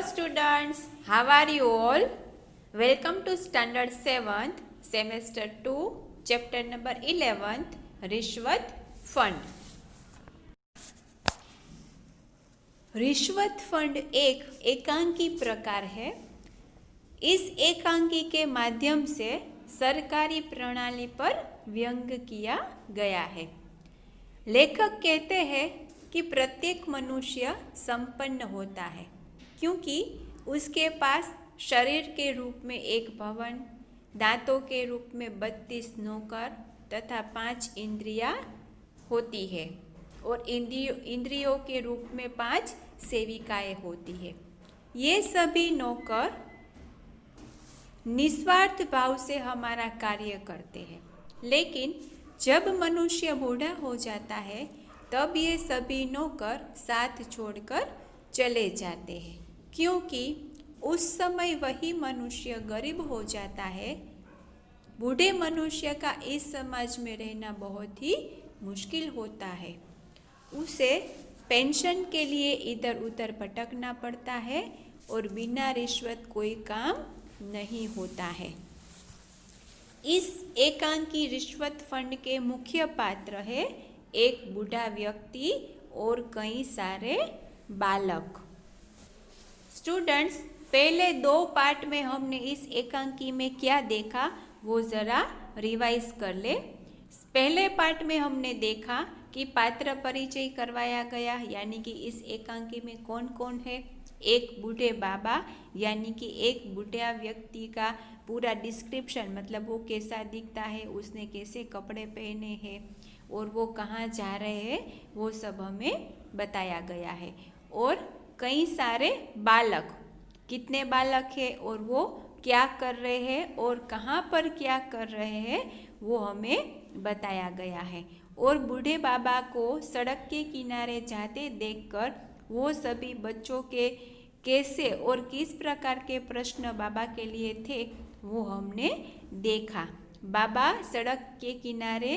students, how are you all? Welcome to standard 7th, semester 2, chapter number 11th, रिश्वत fund. रिश्वत fund एक एकांकी प्रकार है। इस एकांकी के माध्यम से सरकारी प्रणाली पर व्यंग किया गया है। लेखक कहते हैं कि प्रत्येक मनुष्य संपन्न होता है क्योंकि उसके पास शरीर के रूप में एक भवन, दांतों के रूप में 32 नौकर तथा 5 इंद्रियां होती है और इंद्रियों के रूप में 5 सेविकाएं होती है। ये सभी नौकर निस्वार्थ भाव से हमारा कार्य करते हैं, लेकिन जब मनुष्य बूढ़ा हो जाता है तब ये सभी नौकर साथ छोड़कर चले जाते हैं, क्योंकि उस समय वही मनुष्य गरीब हो जाता है। बूढ़े मनुष्य का इस समाज में रहना बहुत ही मुश्किल होता है। उसे पेंशन के लिए इधर उधर भटकना पड़ता है और बिना रिश्वत कोई काम नहीं होता है। इस एकांकी रिश्वत फंड के मुख्य पात्र है एक बूढ़ा व्यक्ति और कई सारे बालक। स्टूडेंट्स, पहले 2 पार्ट में हमने इस एकांकी में क्या देखा वो ज़रा रिवाइज कर ले। पहले पार्ट में हमने देखा कि पात्र परिचय करवाया गया, यानी कि इस एकांकी में कौन कौन है। एक बूढ़े बाबा, यानी कि एक बूढ़ा व्यक्ति का पूरा डिस्क्रिप्शन, मतलब वो कैसा दिखता है, उसने कैसे कपड़े पहने हैं और वो कहाँ जा रहे हैं, वो सब हमें बताया गया है। और कई सारे बालक, कितने बालक हैं और वो क्या कर रहे हैं और कहाँ पर क्या कर रहे हैं, वो हमें बताया गया है। और बूढ़े बाबा को सड़क के किनारे जाते देखकर वो सभी बच्चों के कैसे और किस प्रकार के प्रश्न बाबा के लिए थे वो हमने देखा। बाबा सड़क के किनारे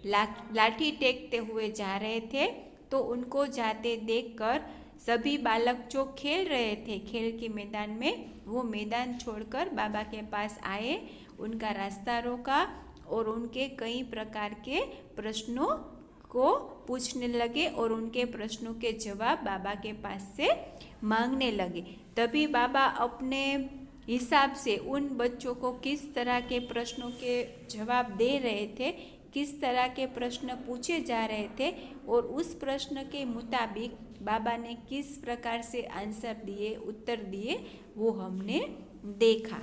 लाठी टेकते हुए जा रहे थे, तो उनको जाते देखकर सभी बालक जो खेल रहे थे खेल के मैदान में, वो मैदान छोड़कर बाबा के पास आए, उनका रास्ता रोका और उनके कई प्रकार के प्रश्नों को पूछने लगे और उनके प्रश्नों के जवाब बाबा के पास से मांगने लगे। तभी बाबा अपने हिसाब से उन बच्चों को किस तरह के प्रश्नों के जवाब दे रहे थे, किस तरह के प्रश्न पूछे जा रहे थे और उस प्रश्न के मुताबिक बाबा ने किस प्रकार से आंसर दिए, उत्तर दिए, वो हमने देखा।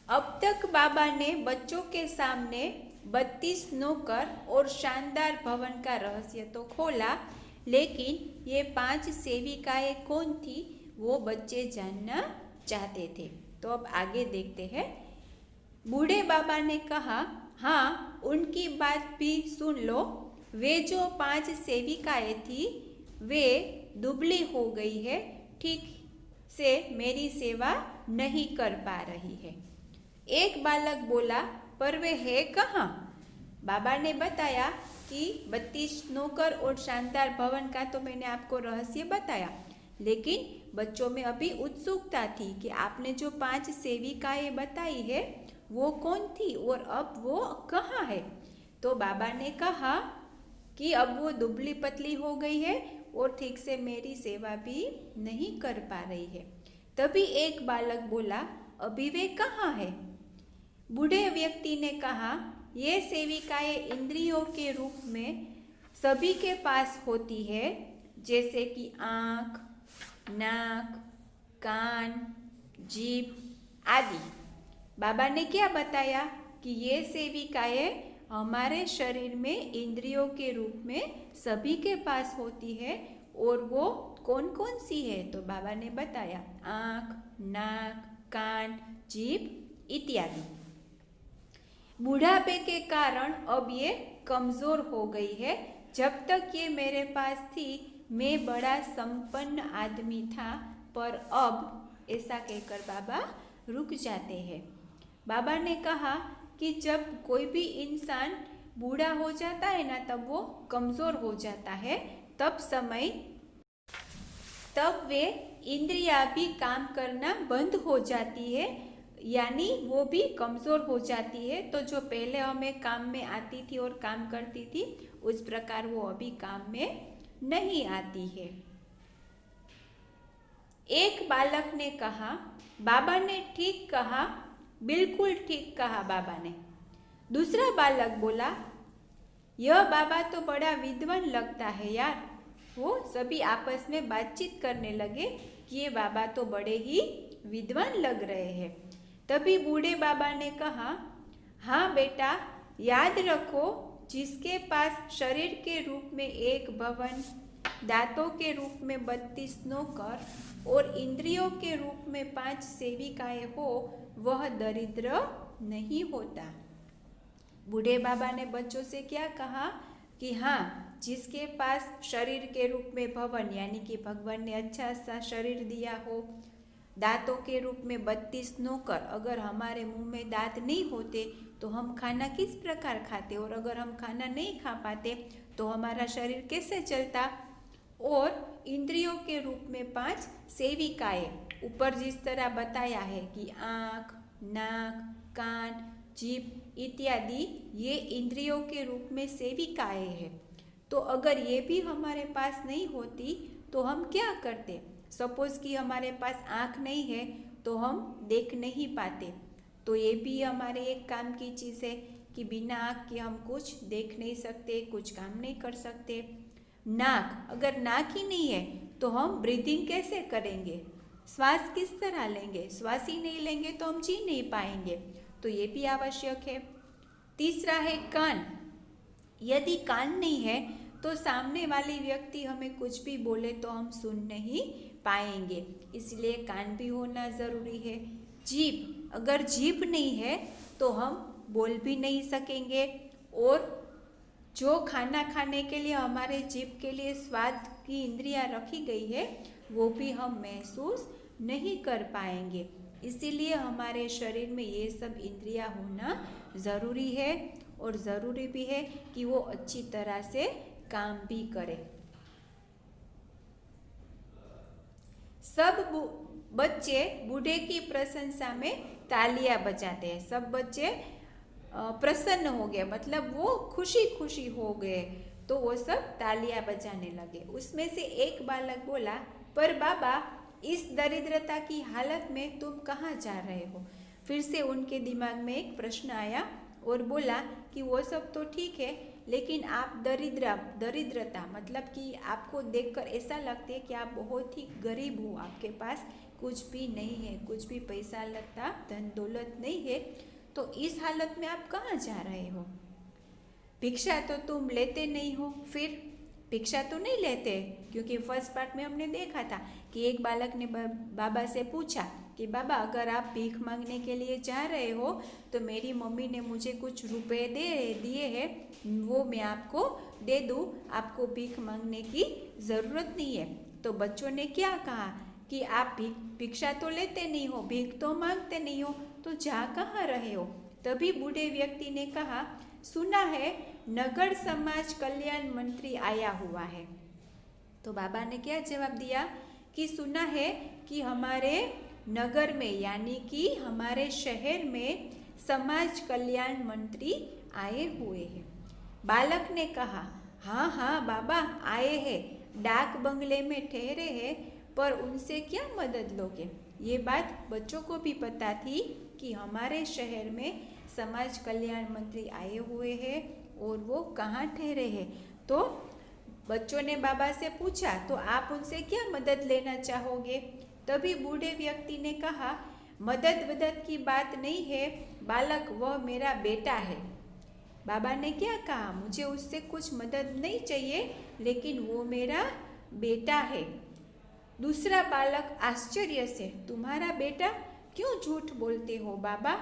अब तक बाबा ने बच्चों के सामने 32 नौकर और शानदार भवन का रहस्य तो खोला, लेकिन ये 5 सेविकाएं कौन थी वो बच्चे जानना चाहते थे। तो अब आगे देखते हैं। बूढ़े बाबा ने कहा, हाँ, उनकी बात भी सुन लो। वे जो 5 सेविकाएं थी वे दुबली हो गई है, ठीक से मेरी सेवा नहीं कर पा रही है। एक बालक बोला, पर वे है कहाँ? बाबा ने बताया कि 32 नौकर और शानदार भवन का तो मैंने आपको रहस्य बताया, लेकिन बच्चों में अभी उत्सुकता थी कि आपने जो 5 सेविकाएं बताई है वो कौन थी और अब वो कहाँ है। तो बाबा ने कहा कि अब वो दुबली पतली हो गई है और ठीक से मेरी सेवा भी नहीं कर पा रही है। तभी एक बालक बोला, अभी वे कहाँ है? बूढ़े व्यक्ति ने कहा, ये सेविकाएं इंद्रियों के रूप में सभी के पास होती है, जैसे कि आँख, नाक, कान, जीभ आदि। बाबा ने क्या बताया कि ये सेविकाएं हमारे शरीर में इंद्रियों के रूप में सभी के पास होती है और वो कौन कौन सी है। तो बाबा ने बताया आँख, नाक, कान, जीभ इत्यादि। बुढ़ापे के कारण अब ये कमज़ोर हो गई है। जब तक ये मेरे पास थी मैं बड़ा संपन्न आदमी था, पर अब, ऐसा कहकर बाबा रुक जाते हैं। बाबा ने कहा कि जब कोई भी इंसान बूढ़ा हो जाता है ना, तब वो कमज़ोर हो जाता है। तब समय तब वे इंद्रियां भी काम करना बंद हो जाती है, यानी वो भी कमज़ोर हो जाती है। तो जो पहले हमें काम में आती थी और काम करती थी, उस प्रकार वो अभी काम में नहीं आती है। एक बालक ने कहा, बाबा ने ठीक कहा, बिल्कुल ठीक कहा बाबा ने। दूसरा बालक बोला, यह बाबा तो बड़ा विद्वान लगता है यार। वो सभी आपस में बातचीत करने लगे कि ये बाबा तो बड़े ही विद्वान लग रहे हैं। तभी बूढ़े बाबा ने कहा, हाँ बेटा, याद रखो, जिसके पास शरीर के रूप में एक भवन, दांतों के रूप में 32 नौकर और इंद्रियों के रूप में 5 सेविकाएं हो, वह दरिद्र नहीं होता। बूढ़े बाबा ने बच्चों से क्या कहा कि हाँ, जिसके पास शरीर के रूप में भवन, यानी कि भगवान ने अच्छा सा शरीर दिया हो, दांतों के रूप में 32 नौकर, अगर हमारे मुंह में दांत नहीं होते तो हम खाना किस प्रकार खाते, और अगर हम खाना नहीं खा पाते तो हमारा शरीर कैसे चलता। और इंद्रियों के रूप में 5 सेविकाएं, ऊपर जिस तरह बताया है कि आँख, नाक, कान, जीभ इत्यादि, ये इंद्रियों के रूप में सेविकाएं हैं। तो अगर ये भी हमारे पास नहीं होती तो हम क्या करते। सपोज कि हमारे पास आँख नहीं है तो हम देख नहीं पाते, तो ये भी हमारे एक काम की चीज़ है कि बिना आँख के हम कुछ देख नहीं सकते, कुछ काम नहीं कर सकते। नाक, अगर नाक ही नहीं है तो हम ब्रीदिंग कैसे करेंगे, श्वास किस तरह लेंगे, श्वास ही नहीं लेंगे तो हम जी नहीं पाएंगे, तो ये भी आवश्यक है। तीसरा है कान। यदि कान नहीं है तो सामने वाली व्यक्ति हमें कुछ भी बोले तो हम सुन नहीं पाएंगे, इसलिए कान भी होना ज़रूरी है। जीभ, अगर जीभ नहीं है तो हम बोल भी नहीं सकेंगे, और जो खाना खाने के लिए हमारे जीभ के लिए स्वाद की इंद्रियां रखी गई है वो भी हम महसूस नहीं कर पाएंगे। इसीलिए हमारे शरीर में ये सब इंद्रियां होना ज़रूरी है, और ज़रूरी भी है कि वो अच्छी तरह से काम भी करे। सब बच्चे बूढ़े की प्रशंसा में तालियां बजाते हैं। सब बच्चे प्रसन्न हो गए, मतलब वो खुशी खुशी हो गए, तो वो सब तालियां बजाने लगे। उसमें से एक बालक बोला, पर बाबा, इस दरिद्रता की हालत में तुम कहाँ जा रहे हो। फिर से उनके दिमाग में एक प्रश्न आया और बोला कि वो सब तो ठीक है, लेकिन आप दरिद्रता मतलब कि आपको देखकर ऐसा लगता है कि आप बहुत ही गरीब हो, आपके पास कुछ भी नहीं है, कुछ भी पैसा लगता धन दौलत नहीं है, तो इस हालत में आप कहाँ जा रहे हो। भिक्षा तो तुम लेते नहीं हो, फिर भिक्षा तो नहीं लेते, क्योंकि फर्स्ट पार्ट में हमने देखा था कि एक बालक ने बाबा से पूछा कि बाबा, अगर आप भीख मांगने के लिए जा रहे हो तो मेरी मम्मी ने मुझे कुछ रुपए दिए हैं, वो मैं आपको दे दूँ, आपको भीख मांगने की ज़रूरत नहीं है। तो बच्चों ने क्या कहा कि आप भिक्षा तो लेते नहीं हो, भीख तो मांगते नहीं हो, तो जा कहाँ रहे हो। तभी बूढ़े व्यक्ति ने कहा, सुना है नगर समाज कल्याण मंत्री आया हुआ है। तो बाबा ने क्या जवाब दिया कि सुना है कि हमारे नगर में, यानी कि हमारे शहर में समाज कल्याण मंत्री आए हुए हैं। बालक ने कहा, हाँ हाँ बाबा आए हैं, डाक बंगले में ठहरे हैं, पर उनसे क्या मदद लोगे। ये बात बच्चों को भी पता थी कि हमारे शहर में समाज कल्याण मंत्री आए हुए हैं और वो कहाँ ठहरे हैं। तो बच्चों ने बाबा से पूछा, तो आप उनसे क्या मदद लेना चाहोगे। तभी बूढ़े व्यक्ति ने कहा, मदद की बात नहीं है बालक, वह मेरा बेटा है। बाबा ने क्या कहा, मुझे उससे कुछ मदद नहीं चाहिए, लेकिन वो मेरा बेटा है। दूसरा बालक आश्चर्य से, तुम्हारा बेटा, क्यों झूठ बोलते हो बाबा।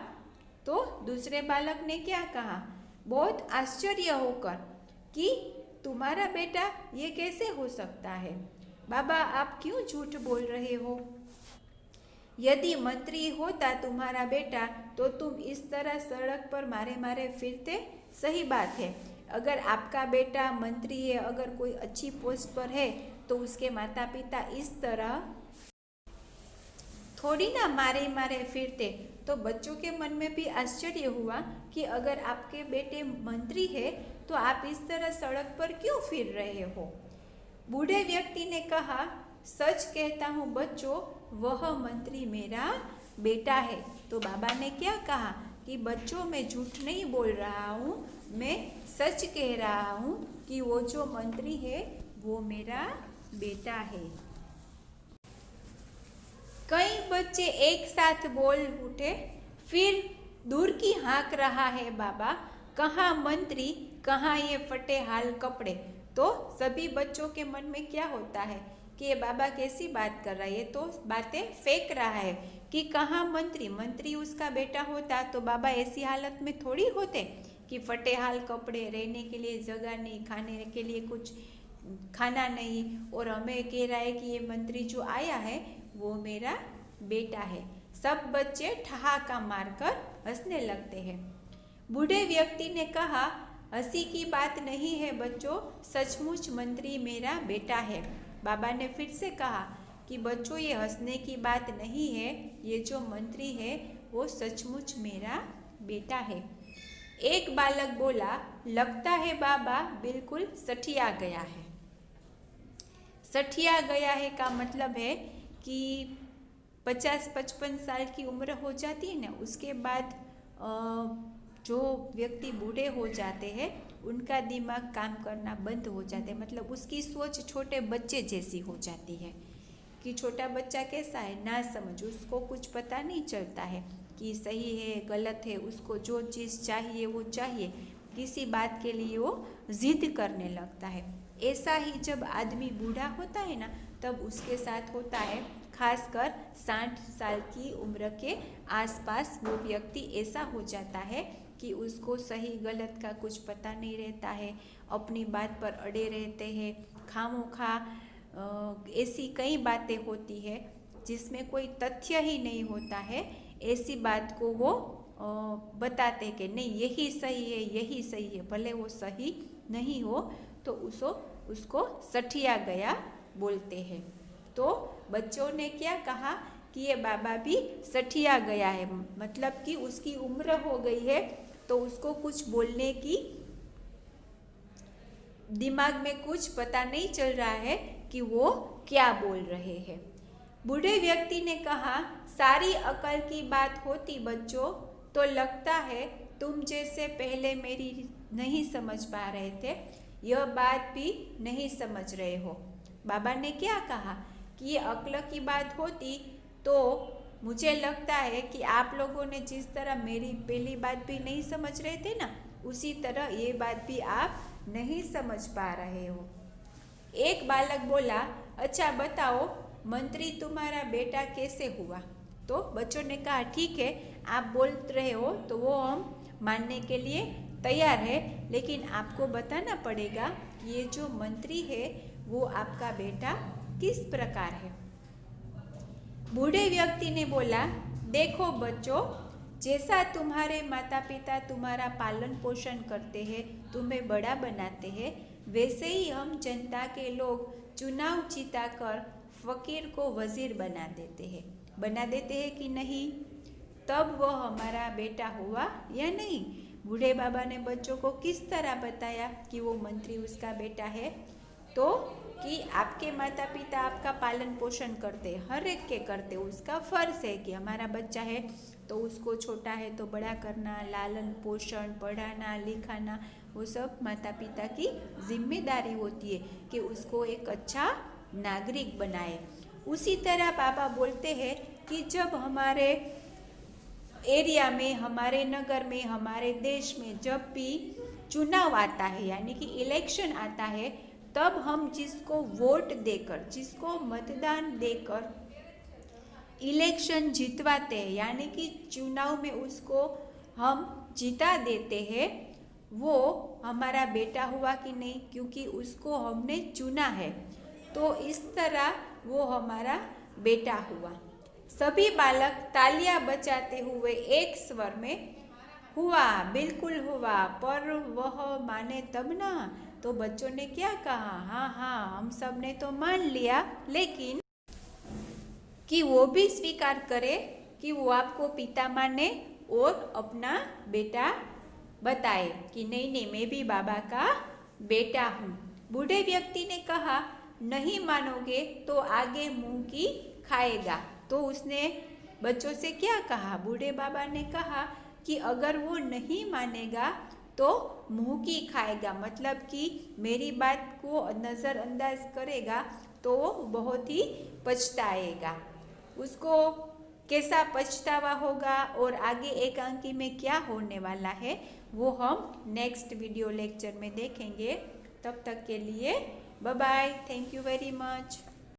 तो दूसरे बालक ने क्या कहा, बहुत आश्चर्य होकर, कि तुम्हारा बेटा, ये कैसे हो सकता है बाबा, आप क्यों झूठ बोल रहे हो। यदि मंत्री होता तुम्हारा बेटा तो तुम इस तरह सड़क पर मारे मारे फिरते। सही बात है, अगर आपका बेटा मंत्री है, अगर कोई अच्छी पोस्ट पर है, तो उसके माता पिता इस तरह थोड़ी ना मारे मारे फिरते। तो बच्चों के मन में भी आश्चर्य हुआ कि अगर आपके बेटे मंत्री है तो आप इस तरह सड़क पर क्यों फिर रहे हो। बूढ़े व्यक्ति ने कहा, सच कहता हूँ बच्चों, वह मंत्री मेरा बेटा है। तो बाबा ने क्या कहा कि बच्चों, मैं झूठ नहीं बोल रहा हूँ, मैं सच कह रहा हूँ कि वो जो मंत्री है वो मेरा बेटा है। कई बच्चे एक साथ बोल उठे, फिर दूर की हाँक रहा है बाबा, कहाँ मंत्री, कहाँ ये फटे हाल कपड़े। तो सभी बच्चों के मन में क्या होता है कि ये बाबा कैसी बात कर रहा है, ये तो बातें फेंक रहा है कि कहाँ मंत्री, मंत्री उसका बेटा होता तो बाबा ऐसी हालत में थोड़ी होते कि फटे हाल कपड़े, रहने के लिए जगह नहीं, खाने के लिए कुछ खाना नहीं, और हमें कह रहा है कि ये मंत्री जो आया है वो मेरा बेटा है। सब बच्चे ठहाका मारकर हंसने लगते हैं। बूढ़े व्यक्ति ने कहा, हंसी की बात नहीं है बच्चों, सचमुच मंत्री मेरा बेटा है। बाबा ने फिर से कहा कि बच्चों, ये हंसने की बात नहीं है, ये जो मंत्री है वो सचमुच मेरा बेटा है। एक बालक बोला, लगता है बाबा बिल्कुल सठिया गया है। सठिया गया है का मतलब है कि 50-55 साल की उम्र हो जाती है ना, उसके बाद जो व्यक्ति बूढ़े हो जाते हैं उनका दिमाग काम करना बंद हो जाता है, मतलब उसकी सोच छोटे बच्चे जैसी हो जाती है। कि छोटा बच्चा कैसा है, ना समझ, उसको कुछ पता नहीं चलता है कि सही है गलत है, उसको जो चीज़ चाहिए वो चाहिए, किसी बात के लिए वो जिद करने लगता है। ऐसा ही जब आदमी बूढ़ा होता है ना, तब उसके साथ होता है, खासकर 60 साल की उम्र के आसपास वो व्यक्ति ऐसा हो जाता है कि उसको सही गलत का कुछ पता नहीं रहता है, अपनी बात पर अड़े रहते हैं, खामोखा ऐसी कई बातें होती है जिसमें कोई तथ्य ही नहीं होता है, ऐसी बात को वो बताते कि नहीं यही सही है, यही सही है, भले वो सही नहीं हो तो उसको सठिया गया बोलते हैं। तो बच्चों ने क्या कहा कि ये बाबा भी सठिया गया है, मतलब कि उसकी उम्र हो गई है तो उसको कुछ बोलने की दिमाग में कुछ पता नहीं चल रहा है कि वो क्या बोल रहे हैं। बूढ़े व्यक्ति ने कहा, सारी अकल की बात होती बच्चों तो लगता है तुम जैसे पहले मेरी नहीं समझ पा रहे थे, यह बात भी नहीं समझ रहे हो। बाबा ने क्या कहा कि ये अक्ल की बात होती तो मुझे लगता है कि आप लोगों ने जिस तरह मेरी पहली बात भी नहीं समझ रहे थे ना, उसी तरह ये बात भी आप नहीं समझ पा रहे हो। एक बालक बोला, अच्छा बताओ मंत्री तुम्हारा बेटा कैसे हुआ। तो बच्चों ने कहा, ठीक है आप बोल रहे हो तो वो हम मानने के लिए तैयार है, लेकिन आपको बताना पड़ेगा कि ये जो मंत्री है वो आपका बेटा किस प्रकार है। बूढ़े व्यक्ति ने बोला, देखो बच्चों, जैसा तुम्हारे माता पिता तुम्हारा पालन पोषण करते हैं, तुम्हें बड़ा बनाते हैं, वैसे ही हम जनता के लोग चुनाव जीताकर फकीर को वजीर बना देते हैं कि नहीं, तब वह हमारा बेटा हुआ या नहीं। बूढ़े बाबा ने बच्चों को किस तरह बताया कि वो मंत्री उसका बेटा है, तो कि आपके माता पिता आपका पालन पोषण करते, हर एक के करते, उसका फर्ज है कि हमारा बच्चा है तो उसको छोटा है तो बड़ा करना, लालन पोषण, पढ़ाना लिखाना, वो सब माता पिता की जिम्मेदारी होती है कि उसको एक अच्छा नागरिक बनाए। उसी तरह बाबा बोलते हैं कि जब हमारे एरिया में, हमारे नगर में, हमारे देश में जब भी चुनाव आता है यानी कि इलेक्शन आता है, तब हम जिसको वोट देकर, जिसको मतदान देकर इलेक्शन जितवाते हैं यानी कि चुनाव में उसको हम जिता देते हैं, वो हमारा बेटा हुआ कि नहीं, क्योंकि उसको हमने चुना है, तो इस तरह वो हमारा बेटा हुआ। सभी बालक तालियां बजाते हुए एक स्वर में, हुआ, बिल्कुल हुआ, पर वह माने तब ना, तो बच्चों ने क्या कहा, हाँ हाँ हम सब ने तो मान लिया, लेकिन कि वो भी स्वीकार करे कि वो आपको पिता माने और अपना बेटा बताए कि नहीं नहीं मैं भी बाबा का बेटा हूँ। बूढ़े व्यक्ति ने कहा नहीं मानोगे तो आगे मुंह की खाएगा। तो उसने बच्चों से क्या कहा, बूढ़े बाबा ने कहा कि अगर वो नहीं मानेगा तो मुंह की खाएगा, मतलब कि मेरी बात को नज़रअंदाज करेगा तो वो बहुत ही पछताएगा। उसको कैसा पछतावा होगा और आगे एकांकी में क्या होने वाला है वो हम नेक्स्ट वीडियो लेक्चर में देखेंगे। तब तक के लिए bye bye, thank you very much.